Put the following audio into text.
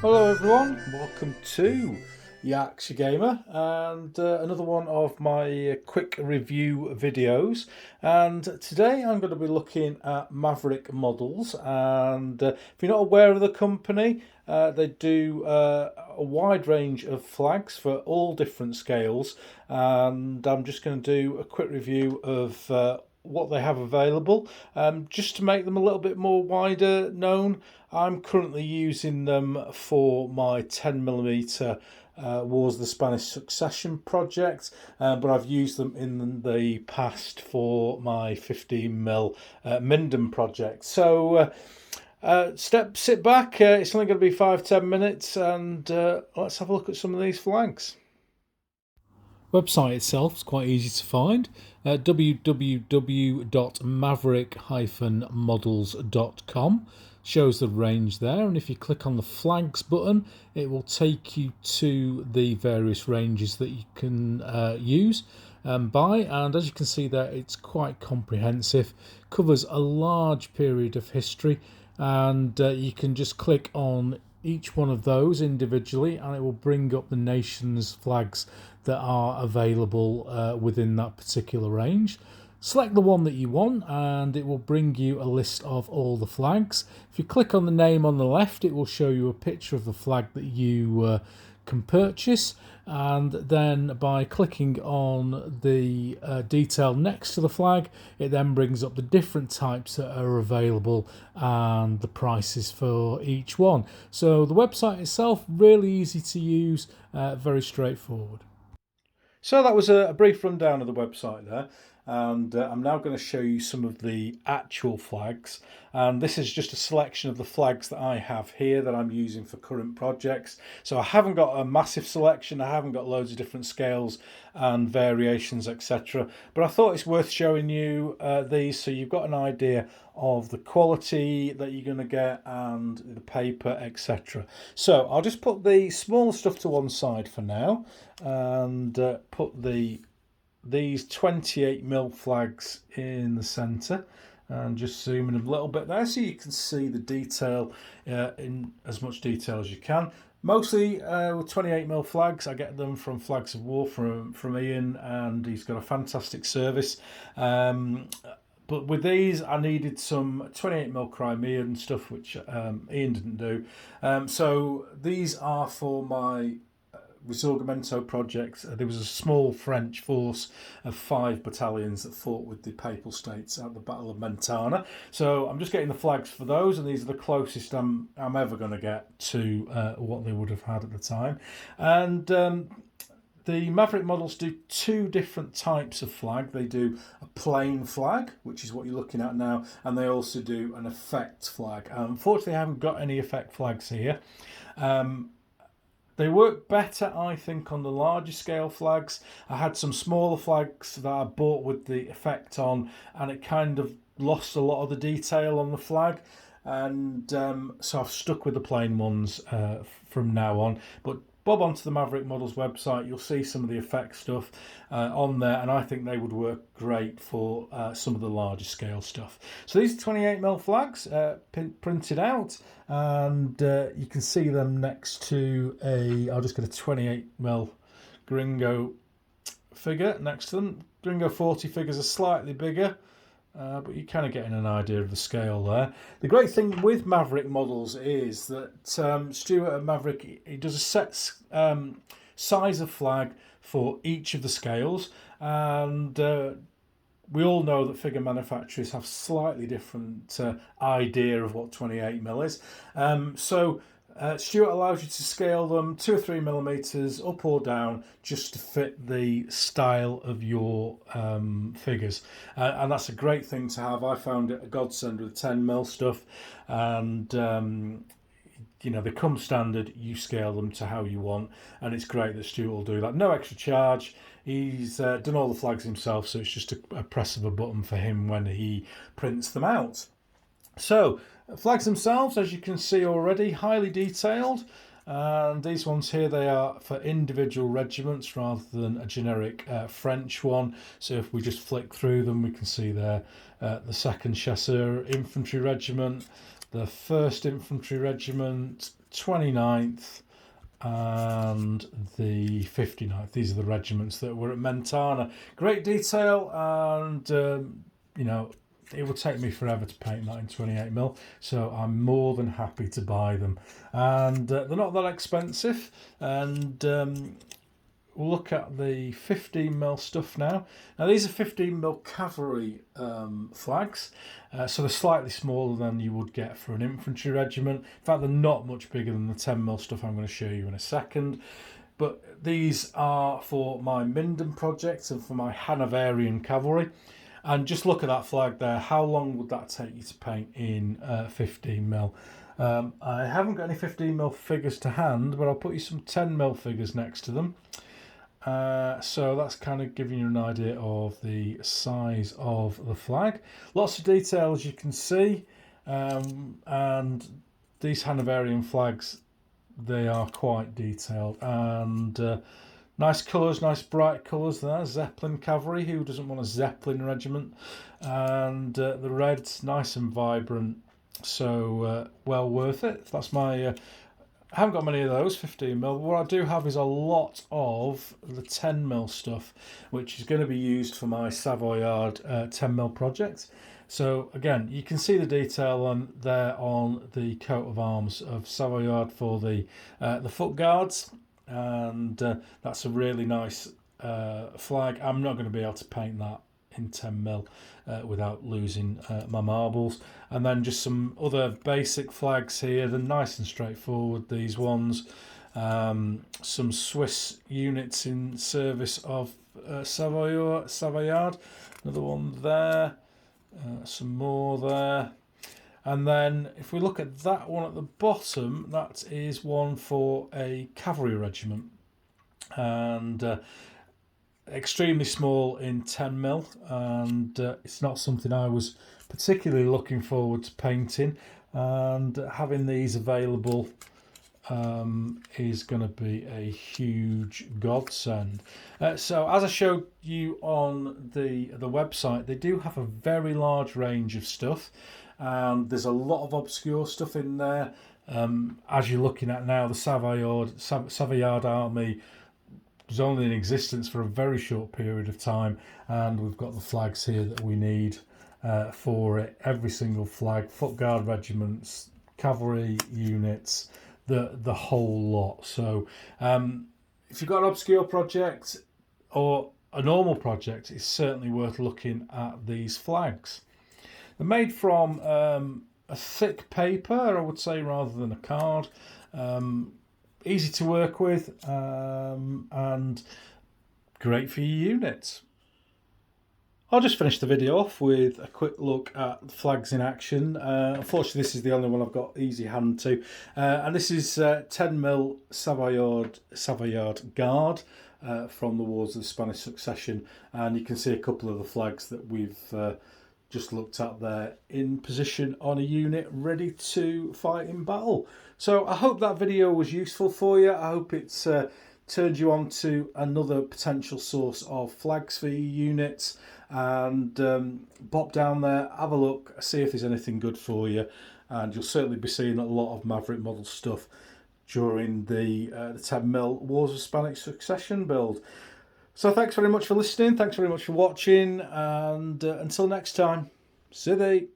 Hello everyone, welcome to Yarkshire Gamer and another one of my quick review videos. And today I'm going to be looking at Maverick Models, and if you're not aware of the company, they do a wide range of flags for all different scales, and I'm just going to do a quick review of what they have available, just to make them a little bit more wider known. I'm currently using them for my 10mm Wars of the Spanish Succession project, but I've used them in the past for my 15mm Minden project. So sit back, it's only going to be 5-10 minutes, and let's have a look at some of these flags. Website itself is quite easy to find, www.maverick-models.com. shows the range there, and if you click on the flags button it will take you to the various ranges that you can use and buy. And as you can see there, it's quite comprehensive, covers a large period of history, and you can just click on each one of those individually and it will bring up the nation's flags that are available within that particular range. Select the one that you want and it will bring you a list of all the flags. If you click on the name on the left, it will show you a picture of the flag that you can purchase, and then by clicking on the detail next to the flag, it then brings up the different types that are available and the prices for each one. So the website itself, really easy to use, very straightforward. So that was a brief rundown of the website there, and I'm now going to show you some of the actual flags. And this is just a selection of the flags that I have here that I'm using for current projects. So I haven't got a massive selection, I haven't got loads of different scales and variations, etc. But I thought it's worth showing you these so you've got an idea of the quality that you're going to get and the paper, etc. So I'll just put the smaller stuff to one side for now and put these 28mm flags in the centre, and just zoom in a little bit there so you can see the detail in as much detail as you can. Mostly with 28mm flags, I get them from Flags of War from Ian, and he's got a fantastic service. But with these, I needed some 28mm Crimean stuff, which Ian didn't do. So these are for my Risorgimento project. There was a small French force of 5 battalions that fought with the Papal States at the Battle of Mentana. So I'm just getting the flags for those, and these are the closest I'm ever going to get to what they would have had at the time. And the Maverick Models do 2 different types of flag. They do a plain flag, which is what you're looking at now, and they also do an effect flag. Unfortunately, I haven't got any effect flags here. They work better, I think, on the larger scale flags. I had some smaller flags that I bought with the effect on, and it kind of lost a lot of the detail on the flag. And so I've stuck with the plain ones from now on. But bob onto the Maverick Models website, you'll see some of the effect stuff on there, and I think they would work great for some of the larger scale stuff. So these are 28mm flags printed out, and you can see them next to I'll just get a 28mm Gringo figure next to them. Gringo 40 figures are slightly bigger, but you're kind of getting an idea of the scale there. The great thing with Maverick Models is that Stuart at Maverick, he does a set size of flag for each of the scales, and we all know that figure manufacturers have slightly different idea of what 28mm is. So Stuart allows you to scale them 2 or 3mm up or down just to fit the style of your figures, and that's a great thing to have. I found it a godsend with 10mm stuff, and you know, they come standard, you scale them to how you want, and it's great that Stuart will do that. No extra charge. He's done all the flags himself, so it's just a press of a button for him when he prints them out. So flags themselves, as you can see already, highly detailed, and these ones here, they are for individual regiments rather than a generic French one. So if we just flick through them, we can see there the 2nd Chasseurs Infantry Regiment, the 1st Infantry Regiment, 29th and the 59th. These are the regiments that were at Mentana. Great detail, and you know, it would take me forever to paint that in 28mm, so I'm more than happy to buy them. And they're not that expensive. And we'll look at the 15mm stuff now. Now these are 15mm cavalry flags, so they're slightly smaller than you would get for an infantry regiment. In fact, they're not much bigger than the 10mm stuff I'm going to show you in a second. But these are for my Minden project and for my Hanoverian cavalry. And just look at that flag there. How long would that take you to paint in 15mm? I haven't got any 15mm figures to hand, but I'll put you some 10mm figures next to them. So that's kind of giving you an idea of the size of the flag. Lots of detail, as you can see. And these Hanoverian flags, they are quite detailed. And nice colours, nice bright colours there. Zeppelin cavalry, who doesn't want a Zeppelin regiment? And the red's nice and vibrant, so well worth it. That's my... I haven't got many of those 15mm. What I do have is a lot of the 10mm stuff, which is going to be used for my Savoyard 10mm project. So again, you can see the detail on there on the coat of arms of Savoyard for the foot guards. And that's a really nice flag. I'm not going to be able to paint that in 10mm without losing my marbles. And then just some other basic flags here. They're nice and straightforward, these ones. Some Swiss units in service of Savoyard. Another one there. Some more there. And then if we look at that one at the bottom, that is one for a cavalry regiment. And extremely small in 10mm. And it's not something I was particularly looking forward to painting. And having these available is going to be a huge godsend. So as I showed you on the website, they do have a very large range of stuff. And there's a lot of obscure stuff in there. As you're looking at now, the Savoyard army was only in existence for a very short period of time, and we've got the flags here that we need for it. Every single flag, foot guard regiments, cavalry units, the whole lot. So if you've got an obscure project or a normal project, it's certainly worth looking at these flags. They're made from a thick paper, I would say, rather than a card. Easy to work with and great for your units. I'll just finish the video off with a quick look at flags in action. Unfortunately, this is the only one I've got easy hand to. And this is 10mm Savoyard Guard from the Wars of the Spanish Succession. And you can see a couple of the flags that we've just looked at there in position on a unit ready to fight in battle. So I hope that video was useful for you. I hope it's turned you on to another potential source of flags for your units. And pop down there, have a look, see if there's anything good for you. And you'll certainly be seeing a lot of Maverick Models stuff during the 10mm Wars of Spanish Succession build. So thanks very much for listening, thanks very much for watching, and until next time, Sithee.